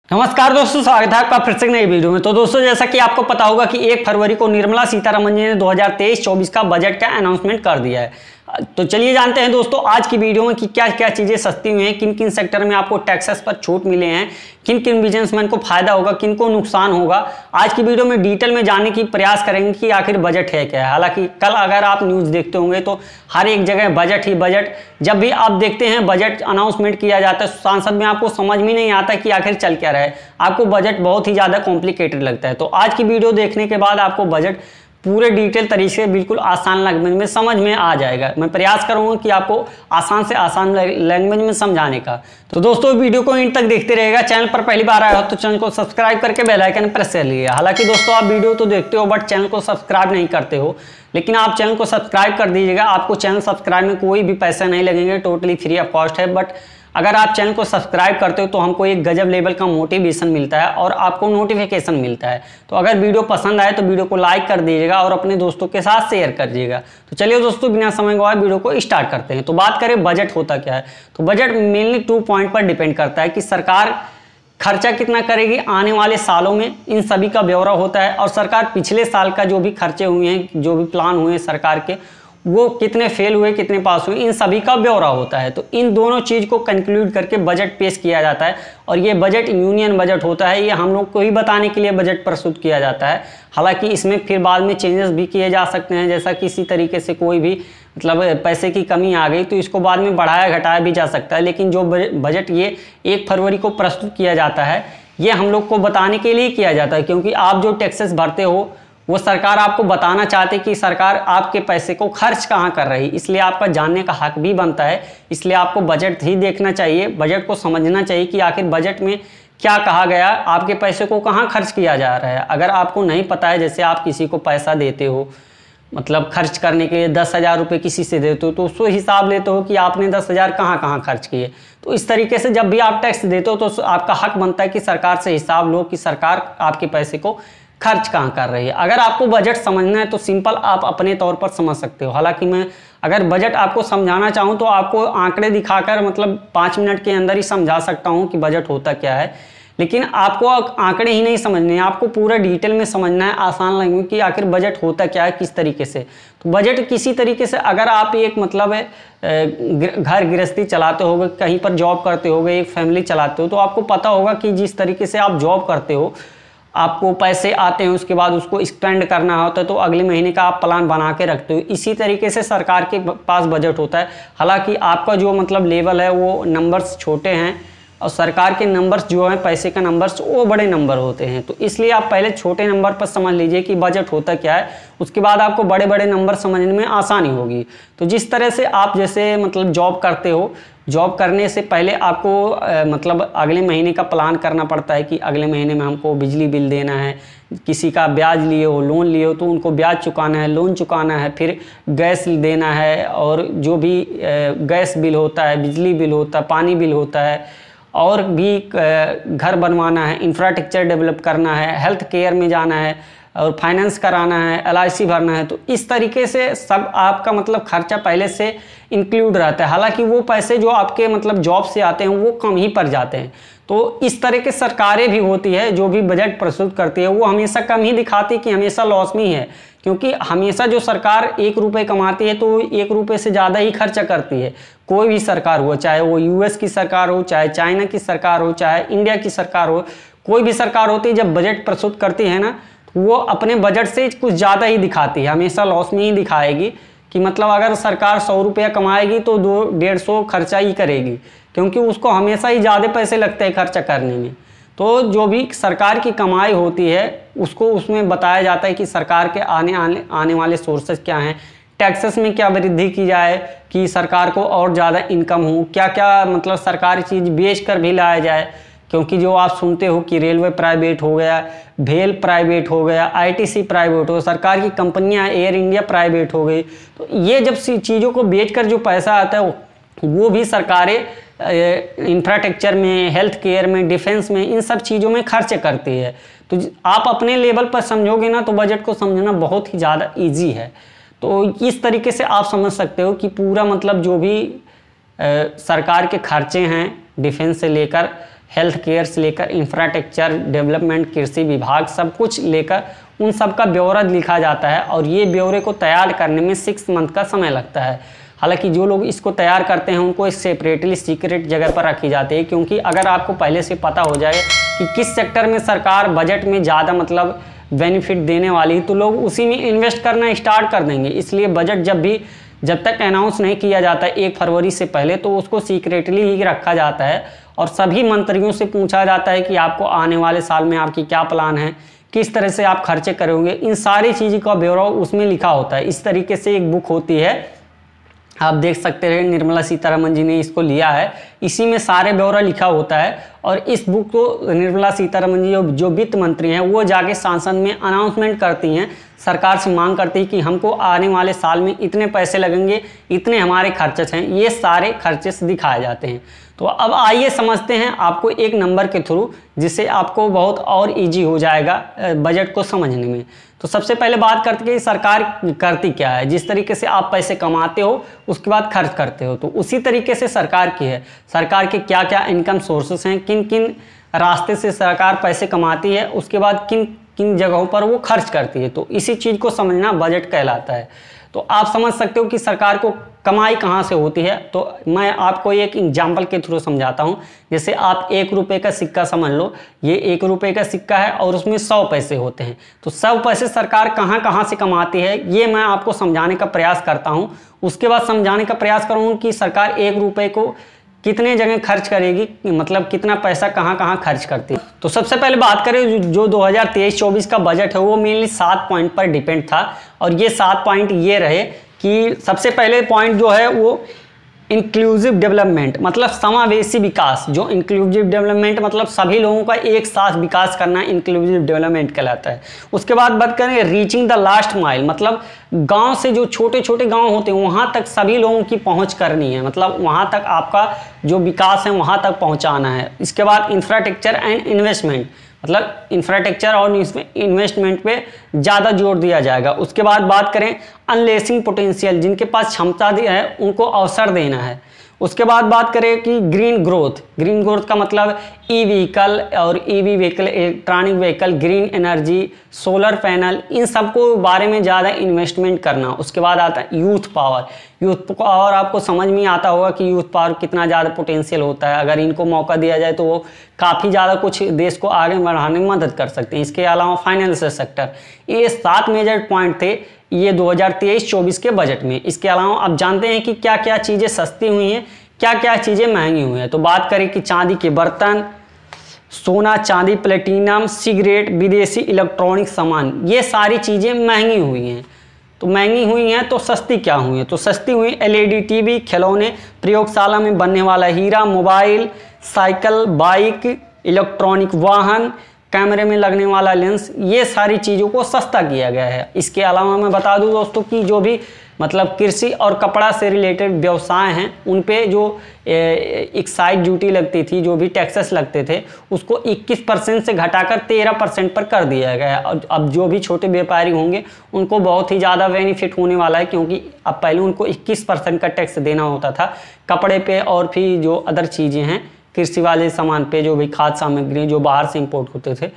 नमस्कार दोस्तों, स्वागत है आपका फिर से नई वीडियो में। तो दोस्तों, जैसा कि आपको पता होगा कि 1 फरवरी को निर्मला सीतारमण जी ने 2023-24 का बजट का अनाउंसमेंट कर दिया है। तो चलिए जानते हैं दोस्तों आज की वीडियो में कि क्या क्या चीज़ें सस्ती हुई हैं, किन किन सेक्टर में आपको टैक्सेस पर छूट मिले हैं, किन किन बिजनेसमैन को फायदा होगा, किन को नुकसान होगा। आज की वीडियो में डिटेल में जानने की प्रयास करेंगे कि आखिर बजट है क्या है। हालांकि कल अगर आप न्यूज़ देखते होंगे तो हर एक जगह बजट ही बजट। जब भी आप देखते हैं बजट अनाउंसमेंट किया जाता है सांसद में, आपको समझ में नहीं आता कि आखिर चल क्या रहा है। आपको बजट बहुत ही ज़्यादा कॉम्प्लिकेटेड लगता है। तो आज की वीडियो देखने के बाद आपको बजट पूरे डिटेल तरीके से बिल्कुल आसान लैंग्वेज में समझ में आ जाएगा। मैं प्रयास करूंगा कि आपको आसान से आसान लैंग्वेज में समझाने का। तो दोस्तों, वीडियो को इन तक देखते रहेगा। चैनल पर पहली बार आया हो तो चैनल को सब्सक्राइब करके बेल आइकन प्रेस कर लीजिए। हालांकि दोस्तों, आप वीडियो तो देखते हो बट चैनल को सब्सक्राइब नहीं करते हो, लेकिन आप चैनल को सब्सक्राइब कर दीजिएगा। आपको चैनल सब्सक्राइब में कोई भी पैसा नहीं लगेंगे, टोटली फ्री ऑफ कॉस्ट है। बट अगर आप चैनल को सब्सक्राइब करते हो तो हमको एक गजब लेवल का मोटिवेशन मिलता है और आपको नोटिफिकेशन मिलता है। तो अगर वीडियो पसंद आए तो वीडियो को लाइक कर दीजिएगा और अपने दोस्तों के साथ शेयर कर दीजिएगा। तो चलिए दोस्तों, बिना समय गवाए वीडियो को स्टार्ट करते हैं। तो बात करें बजट होता क्या है। तो बजट मेनली 2 पॉइंट पर डिपेंड करता है कि सरकार खर्चा कितना करेगी आने वाले सालों में, इन सभी का ब्यौरा होता है। और सरकार पिछले साल का जो भी खर्चे हुए हैं, जो भी प्लान हुए हैं सरकार के, वो कितने फेल हुए कितने पास हुए, इन सभी का ब्यौरा होता है। तो इन दोनों चीज़ को कंक्लूड करके बजट पेश किया जाता है। और ये बजट यूनियन बजट होता है, ये हम लोग को ही बताने के लिए बजट प्रस्तुत किया जाता है। हालांकि इसमें फिर बाद में चेंजेस भी किए जा सकते हैं, जैसा किसी तरीके से कोई भी मतलब पैसे की कमी आ गई तो इसको बाद में बढ़ाया घटाया भी जा सकता है। लेकिन जो बजट ये 1 फरवरी को प्रस्तुत किया जाता है, ये हम लोग को बताने के लिए किया जाता है, क्योंकि आप जो टैक्सेस भरते हो वो सरकार आपको बताना चाहती कि सरकार आपके पैसे को खर्च कहाँ कर रही, इसलिए आपका जानने का हक भी बनता है। इसलिए आपको बजट ही देखना चाहिए, बजट को समझना चाहिए कि आखिर बजट में क्या कहा गया, आपके पैसे को कहाँ खर्च किया जा रहा है। अगर आपको नहीं पता है, जैसे आप किसी को पैसा देते हो मतलब खर्च करने के लिए 10,000 रुपये किसी से देते हो, तो उसको हिसाब लेते हो कि आपने 10,000 कहाँ कहाँ खर्च किए। तो इस तरीके से जब भी आप टैक्स देते हो तो आपका हक बनता है कि सरकार से हिसाब लो कि सरकार आपके पैसे को खर्च कहाँ कर रही है। अगर आपको बजट समझना है तो सिंपल आप अपने तौर पर समझ सकते हो। हालांकि मैं अगर बजट आपको समझाना चाहूँ तो आपको आंकड़े दिखाकर मतलब 5 मिनट के अंदर ही समझा सकता हूँ कि बजट होता क्या है। लेकिन आपको आंकड़े ही नहीं समझने हैं, आपको पूरा डिटेल में समझना है आसान लैंग्वेज कि आखिर बजट होता क्या है, किस तरीके से। तो बजट किसी तरीके से, अगर आप एक मतलब घर गृहस्थी चलाते होगे, कहीं पर जॉब करते होगे, एक फैमिली चलाते हो, तो आपको पता होगा कि जिस तरीके से आप जॉब करते हो, आपको पैसे आते हैं, उसके बाद उसको स्पेंड करना होता है, तो अगले महीने का आप प्लान बना के रखते हो। इसी तरीके से सरकार के पास बजट होता है। हालांकि आपका जो मतलब लेवल है वो नंबर्स छोटे हैं और सरकार के नंबर्स जो हैं, पैसे का नंबर्स, वो बड़े नंबर होते हैं। तो इसलिए आप पहले छोटे नंबर पर समझ लीजिए कि बजट होता क्या है, उसके बाद आपको बड़े बड़े नंबर समझने में आसानी होगी। तो जिस तरह से आप जैसे मतलब जॉब करते हो, जॉब करने से पहले आपको मतलब अगले महीने का प्लान करना पड़ता है कि अगले महीने में हमको बिजली बिल देना है, किसी का ब्याज लिए हो, लोन लिए हो तो उनको ब्याज चुकाना है, लोन चुकाना है, फिर गैस देना है, और जो भी गैस बिल होता है, बिजली बिल होता है, पानी बिल होता है, और भी घर बनवाना है, इंफ्रास्ट्रक्चर डेवलप करना है, हेल्थ केयर में जाना है, और फाइनेंस कराना है, LIC भरना है। तो इस तरीके से सब आपका मतलब खर्चा पहले से इंक्लूड रहता है। हालांकि वो पैसे जो आपके मतलब जॉब से आते हैं वो कम ही पड़ जाते हैं। तो इस तरह की सरकारें भी होती है जो भी बजट प्रस्तुत करती है, वो हमेशा कम ही दिखाती कि हमेशा लॉस में ही है, क्योंकि हमेशा जो सरकार 1 रुपये कमाती है तो 1 रुपये से ज़्यादा ही खर्चा करती है। कोई भी सरकार हो, चाहे वो US की सरकार हो, चाहे चाइना की सरकार हो, चाहे इंडिया की सरकार हो, कोई भी सरकार होती है जब बजट प्रस्तुत करती है ना, वो अपने बजट से कुछ ज़्यादा ही दिखाती है, हमेशा लॉस में ही दिखाएगी। कि मतलब अगर सरकार 100 रुपया कमाएगी तो 150 खर्चा ही करेगी, क्योंकि उसको हमेशा ही ज़्यादा पैसे लगते हैं खर्चा करने में। तो जो भी सरकार की कमाई होती है उसको उसमें बताया जाता है कि सरकार के आने वाले सोर्सेज क्या हैं, टैक्सेस में क्या वृद्धि की जाए कि सरकार को और ज़्यादा इनकम हो, क्या क्या मतलब सरकारी चीज़ बेच कर भी लाया जाए। क्योंकि जो आप सुनते हो कि रेलवे प्राइवेट हो गया, भेल प्राइवेट हो गया, ITC प्राइवेट हो, सरकार की कंपनियां एयर इंडिया प्राइवेट हो गई। तो ये जब चीज़ों को बेचकर जो पैसा आता है वो भी सरकारें इंफ्रास्ट्रक्चर में, हेल्थ केयर में, डिफेंस में, इन सब चीज़ों में खर्च करती है। तो आप अपने लेवल पर समझोगे ना तो बजट को समझना बहुत ही ज़्यादा ईजी है। तो इस तरीके से आप समझ सकते हो कि पूरा मतलब जो भी सरकार के खर्चे हैं डिफेंस से लेकर हेल्थ केयर से लेकर इंफ्रास्ट्रक्चर डेवलपमेंट, कृषि विभाग, सब कुछ लेकर उन सब का ब्यौरा लिखा जाता है और ये ब्यौरे को तैयार करने में 6 मंथ का समय लगता है। हालांकि जो लोग इसको तैयार करते हैं उनको सेपरेटली सीक्रेट जगह पर रखी जाती है, क्योंकि अगर आपको पहले से पता हो जाए कि किस सेक्टर में सरकार बजट में ज़्यादा मतलब बेनिफिट देने वाली, तो लोग उसी में इन्वेस्ट करना स्टार्ट कर देंगे। इसलिए बजट जब तक अनाउंस नहीं किया जाता 1 फरवरी से पहले, तो उसको सीक्रेटली ही रखा जाता है और सभी मंत्रियों से पूछा जाता है कि आपको आने वाले साल में आपकी क्या प्लान है, किस तरह से आप खर्चे करोगे, इन सारी चीज़ों का ब्यौरा उसमें लिखा होता है। इस तरीके से एक बुक होती है, आप देख सकते हैं निर्मला सीतारमण जी ने इसको लिया है, इसी में सारे ब्यौरा लिखा होता है। और इस बुक को निर्मला सीतारमण जी जो वित्त मंत्री हैं वो जाके संसद में अनाउंसमेंट करती हैं, सरकार से मांग करती है कि हमको आने वाले साल में इतने पैसे लगेंगे, इतने हमारे खर्चे हैं, ये सारे खर्चे दिखाए जाते हैं। तो अब आइए समझते हैं आपको एक नंबर के थ्रू, जिससे आपको बहुत और इजी हो जाएगा बजट को समझने में। तो सबसे पहले बात करते हैं सरकार करती क्या है। जिस तरीके से आप पैसे कमाते हो उसके बाद खर्च करते हो, तो उसी तरीके से सरकार की है। सरकार के क्या क्या इनकम सोर्सेस हैं, किन किन रास्ते से सरकार पैसे कमाती है, उसके बाद किन किन जगहों पर वो खर्च करती है, तो इसी चीज़ को समझना बजट कहलाता है। तो आप समझ सकते हो कि सरकार को कमाई कहाँ से होती है। तो मैं आपको एक एग्जाम्पल के थ्रू समझाता हूँ। जैसे आप 1 रुपये का सिक्का समझ लो, ये 1 रुपये का सिक्का है और उसमें 100 पैसे होते हैं। तो 100 पैसे सरकार कहाँ कहाँ से कमाती है ये मैं आपको समझाने का प्रयास करता हूँ। उसके बाद समझाने का प्रयास करूँगा कि सरकार 1 रुपये को कितने जगह खर्च करेगी, मतलब कितना पैसा कहाँ कहाँ खर्च करती है। तो सबसे पहले बात करें जो 2023-24 का बजट है वो मेनली 7 पॉइंट पर डिपेंड था, और ये 7 पॉइंट ये रहे कि सबसे पहले पॉइंट जो है वो इंक्लूसिव डेवलपमेंट, मतलब समावेशी विकास। जो इंक्लूसिव डेवलपमेंट मतलब सभी लोगों का एक साथ विकास करना इंक्लूसिव डेवलपमेंट कहलाता है। उसके बाद बात करें रीचिंग द लास्ट माइल, मतलब गांव से जो छोटे छोटे गांव होते हैं वहां तक सभी लोगों की पहुंच करनी है, मतलब वहां तक आपका जो विकास है वहां तक पहुंचाना है। इसके बाद इंफ्रास्ट्रक्चर एंड इन्वेस्टमेंट, मतलब इंफ्रास्ट्रक्चर और इन्वेस्टमेंट पे ज़्यादा जोर दिया जाएगा। उसके बाद बात करें अनलेसिंग पोटेंशियल, जिनके पास क्षमता है उनको अवसर देना है। उसके बाद बात करें कि ग्रीन ग्रोथ का मतलब ई व्हीकल और EV vehicle, electronic vehicle, green energy, solar panel, इन सबको बारे में ज़्यादा इन्वेस्टमेंट करना। उसके बाद आता है यूथ पावर आपको समझ में आता होगा कि यूथ पावर कितना ज़्यादा पोटेंशियल होता है। अगर इनको मौका दिया जाए तो वो काफ़ी ज़्यादा कुछ देश को आगे बढ़ाने में मदद कर सकते हैं। इसके अलावा फाइनेंशियल सेक्टर, ये 7 मेजर पॉइंट थे ये 2023-24 के बजट में। इसके अलावा आप जानते हैं कि क्या क्या चीज़ें सस्ती हुई हैं, क्या क्या चीज़ें महंगी हुई हैं। तो बात करें कि चांदी के बर्तन, सोना चांदी, प्लेटिनम, सिगरेट, विदेशी इलेक्ट्रॉनिक सामान, ये सारी चीज़ें महंगी हुई हैं। तो महंगी हुई हैं तो सस्ती क्या हुई हैं, तो सस्ती हुई LED टीवी, खिलौने, प्रयोगशाला में बनने वाला हीरा, मोबाइल, साइकिल, बाइक, इलेक्ट्रॉनिक वाहन, कैमरे में लगने वाला लेंस, ये सारी चीज़ों को सस्ता किया गया है। इसके अलावा मैं बता दूं दोस्तों कि जो भी मतलब कृषि और कपड़ा से रिलेटेड व्यवसाय हैं उन पे जो एक्साइज ड्यूटी लगती थी, जो भी टैक्सेस लगते थे, उसको 21% से घटाकर 13% पर कर दिया गया है। और अब जो भी छोटे व्यापारी होंगे उनको बहुत ही ज़्यादा बेनिफिट होने वाला है, क्योंकि अब पहले उनको 21% का टैक्स देना होता था कपड़े पे और फिर जो अदर चीज़ें हैं कृषि वाले सामान पे, जो भी खाद्य सामग्री जो बाहर से इंपोर्ट होते थे,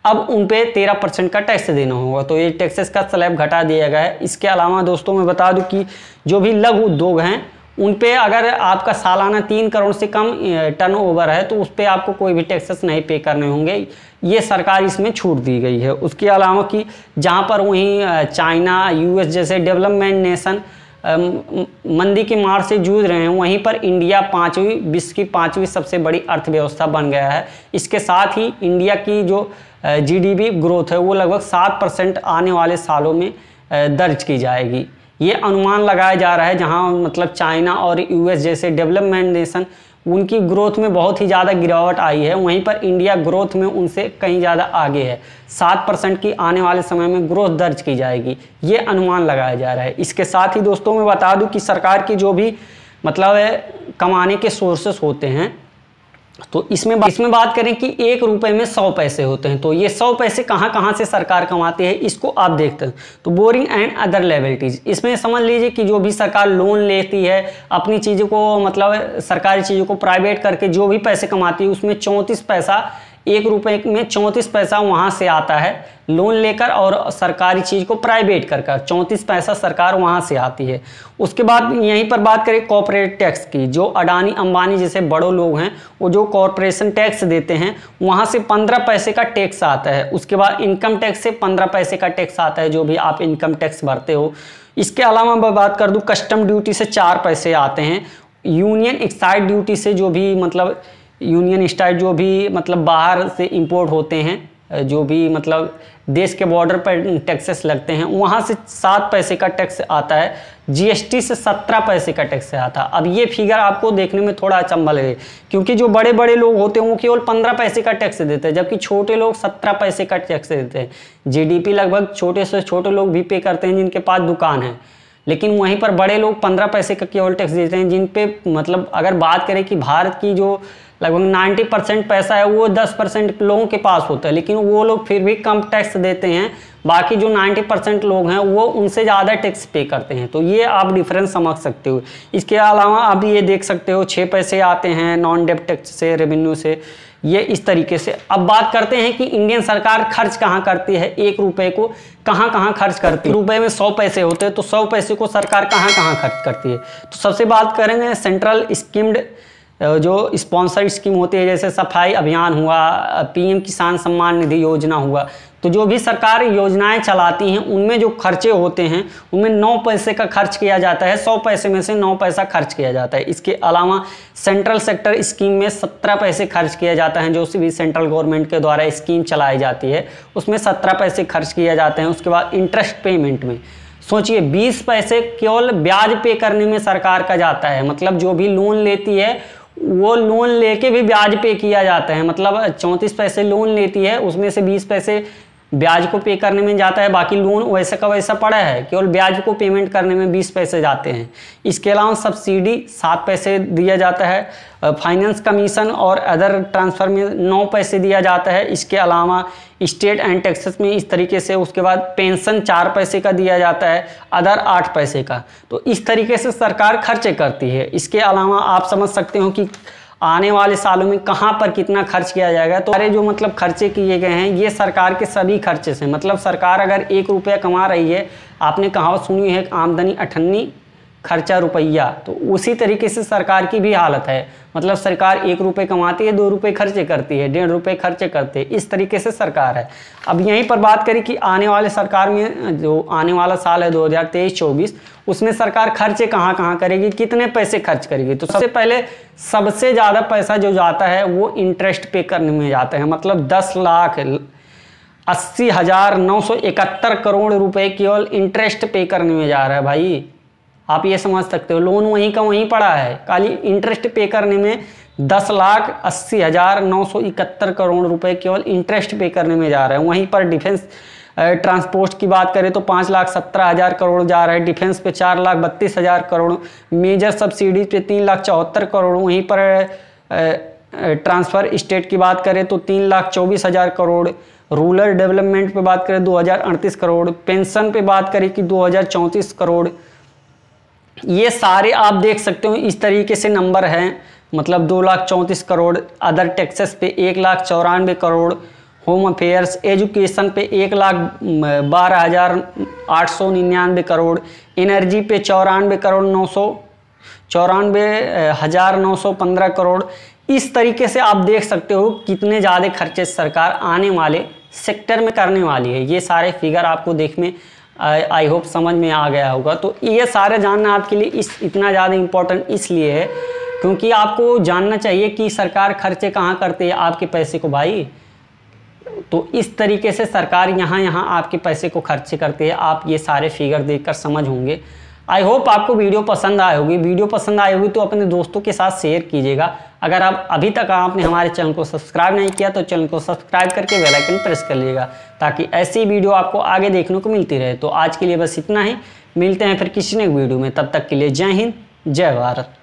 अब उन पे 13% का टैक्स देना होगा। तो ये टैक्सेस का स्लैब घटा दिया गया है। इसके अलावा दोस्तों मैं बता दूं कि जो भी लघु उद्योग हैं उन पे अगर आपका सालाना 3 करोड़ से कम टर्नओवर है तो उस पर आपको कोई भी टैक्सेस नहीं पे करने होंगे, ये सरकार इसमें छूट दी गई है। उसके अलावा कि जहाँ पर वहीं चाइना, US जैसे डेवलपमेंट नेशन मंदी की मार से जूझ रहे हैं, वहीं पर इंडिया विश्व की 5वीं सबसे बड़ी अर्थव्यवस्था बन गया है। इसके साथ ही इंडिया की जो GDP ग्रोथ है वो लगभग 7% आने वाले सालों में दर्ज की जाएगी। ये अनुमान लगाया जा रहा है, जहां मतलब चाइना और US जैसे डेवलपमेंट नेशन उनकी ग्रोथ में बहुत ही ज़्यादा गिरावट आई है, वहीं पर इंडिया ग्रोथ में उनसे कहीं ज़्यादा आगे है। 7% की आने वाले समय में ग्रोथ दर्ज की जाएगी, ये अनुमान लगाया जा रहा है। इसके साथ ही दोस्तों मैं बता दूं कि सरकार की जो भी मतलब कमाने के सोर्सेस होते हैं तो इसमें बात करें कि 1 रुपए में 100 पैसे होते हैं। तो ये 100 पैसे कहाँ कहाँ से सरकार कमाती है, इसको आप देखते हैं। तो बोरिंग एंड अदर लायबिलिटीज, इसमें समझ लीजिए कि जो भी सरकार लोन लेती है अपनी चीज़ों को, मतलब सरकारी चीज़ों को प्राइवेट करके जो भी पैसे कमाती है उसमें 34 पैसा, 1 रुपए में 34 पैसा वहाँ से आता है लोन लेकर, और सरकारी चीज़ को प्राइवेट कर 34 पैसा सरकार वहाँ से आती है। उसके बाद यहीं पर बात करें कॉर्पोरेट टैक्स की, जो अडानी अंबानी जैसे बड़े लोग हैं वो जो कॉर्पोरेशन टैक्स देते हैं वहाँ से 15 पैसे का टैक्स आता है। उसके बाद इनकम टैक्स से 15 पैसे का टैक्स आता है, जो भी आप इनकम टैक्स भरते हो। इसके अलावा मैं बात कर दूँ कस्टम ड्यूटी से 4 पैसे आते हैं। यूनियन एक्साइज ड्यूटी से जो भी मतलब यूनियन स्टाइल जो भी मतलब बाहर से इंपोर्ट होते हैं, जो भी मतलब देश के बॉर्डर पर टैक्सेस लगते हैं, वहाँ से 7 पैसे का टैक्स आता है। जीएसटी से 17 पैसे का टैक्स आता है। अब ये फिगर आपको देखने में थोड़ा अचंभा लगे, क्योंकि जो बड़े बड़े लोग होते हैं वो केवल 15 पैसे का टैक्स देते हैं, जबकि छोटे लोग 17 पैसे का टैक्स देते हैं। जीडीपी लगभग छोटे से छोटे लोग भी पे करते हैं जिनके पास दुकान है, लेकिन वहीं पर बड़े लोग 15 पैसे का केवल टैक्स देते हैं, जिन पे मतलब अगर बात करें कि भारत की जो लगभग 90% पैसा है वो 10% लोगों के पास होता है, लेकिन वो लोग फिर भी कम टैक्स देते हैं। बाकी जो 90% लोग हैं वो उनसे ज़्यादा टैक्स पे करते हैं। तो ये आप डिफरेंस समझ सकते हो। इसके अलावा आप ये देख सकते हो 6 पैसे आते हैं नॉन डेप्ट टैक्स से, रेवेन्यू से, ये इस तरीके से। अब बात करते हैं कि इंडियन सरकार खर्च कहाँ करती है, 1 रुपए को कहाँ कहाँ खर्च करती है। रुपए में 100 पैसे होते हैं, तो 100 पैसे को सरकार कहाँ कहाँ खर्च करती है। तो सबसे बात करेंगे सेंट्रल स्कीम्ड जो स्पॉन्सर स्कीम होती है, जैसे सफाई अभियान हुआ, पीएम किसान सम्मान निधि योजना हुआ। तो जो भी सरकार योजनाएं चलाती हैं उनमें जो खर्चे होते हैं उनमें 9 पैसे का खर्च किया जाता है। 100 पैसे में से 9 पैसा खर्च किया जाता है। इसके अलावा सेंट्रल सेक्टर स्कीम में 17 पैसे खर्च किया जाता है। जो भी सेंट्रल गवर्नमेंट के द्वारा स्कीम चलाई जाती है उसमें 17 पैसे खर्च किया जाते हैं। उसके बाद इंटरेस्ट पेमेंट में सोचिए 20 पैसे केवल ब्याज पे करने में सरकार का जाता है। मतलब जो भी लोन लेती है वो लोन लेके भी ब्याज पे किया जाता है। मतलब 34 पैसे लोन लेती है, उसमें से 20 पैसे ब्याज को पे करने में जाता है, बाकी लोन वैसा का वैसा पड़ा है, केवल ब्याज को पेमेंट करने में 20 पैसे जाते हैं। इसके अलावा सब्सिडी 7 पैसे दिया जाता है। फाइनेंस कमीशन और अदर ट्रांसफ़र में 9 पैसे दिया जाता है। इसके अलावा स्टेट एंड टैक्सेस में इस तरीके से। उसके बाद पेंशन 4 पैसे का दिया जाता है, अदर 8 पैसे का। तो इस तरीके से सरकार खर्चे करती है। इसके अलावा आप समझ सकते हो कि आने वाले सालों में कहाँ पर कितना खर्च किया जाएगा। तो सारे जो मतलब खर्चे किए गए हैं ये सरकार के सभी खर्चे से, मतलब सरकार अगर 1 रुपया कमा रही है, आपने कहावत सुनी है आमदनी अठन्नी खर्चा रुपया, तो उसी तरीके से सरकार की भी हालत है। मतलब सरकार 1 रुपये कमाती है, 2 रुपये खर्चे करती है, 1.5 रुपये खर्चे करते हैं, इस तरीके से सरकार है। अब यहीं पर बात करें कि आने वाले सरकार में जो आने वाला साल है 2023-24, उसमें सरकार खर्चे कहाँ कहाँ करेगी, कितने पैसे खर्च करेगी। तो सबसे पहले सबसे ज़्यादा पैसा जो जाता है वो इंटरेस्ट पे करने में जाता है। मतलब 10,80,971 करोड़ रुपए केवल इंटरेस्ट पे करने में जा रहा है भाई। आप ये समझ सकते हो, लोन वहीं का वहीं पड़ा है, खाली इंटरेस्ट पे करने में 10,80,971 करोड़ रुपए केवल इंटरेस्ट पे करने में जा रहा है। वहीं पर डिफेंस ट्रांसपोर्ट की बात करें तो 5,17,000 करोड़ जा रहा है, डिफेंस पे 4,32,000 करोड़, मेजर सब्सिडीज पे 3,74 करोड़, वहीं पर ट्रांसफ़र स्टेट की बात करें तो 3,24,000 करोड़, रूरल डेवलपमेंट पे बात करें 2,038 करोड़, पेंशन पे बात करें कि 2,034 करोड़। ये सारे आप देख सकते हो इस तरीके से नंबर हैं। मतलब 2,34 करोड़, अदर टैक्सेस पे 1,94 करोड़, होम अफेयर्स एजुकेशन पे 1,12,899 करोड़, एनर्जी पे 94,915 करोड़। इस तरीके से आप देख सकते हो कितने ज़्यादा खर्चे सरकार आने वाले सेक्टर में करने वाली है। ये सारे फिगर आपको देखने आई होप समझ में आ गया होगा। तो ये सारे जानना आपके लिए इतना ज़्यादा इम्पोर्टेंट इसलिए है क्योंकि आपको जानना चाहिए कि सरकार खर्चे कहाँ करती है आपके पैसे को भाई। तो इस तरीके से सरकार यहाँ आपके पैसे को खर्चे करती है। आप ये सारे फिगर देखकर समझ होंगे। आई होप आपको वीडियो पसंद आई होगी। वीडियो पसंद आई होगी तो अपने दोस्तों के साथ शेयर कीजिएगा। अगर आप अभी तक आपने हमारे चैनल को सब्सक्राइब नहीं किया तो चैनल को सब्सक्राइब करके बेल आइकन प्रेस कर लीजिएगा ताकि ऐसी वीडियो आपको आगे देखने को मिलती रहे। तो आज के लिए बस इतना ही, मिलते हैं फिर किसी ने वीडियो में। तब तक के लिए जय हिंद, जय भारत।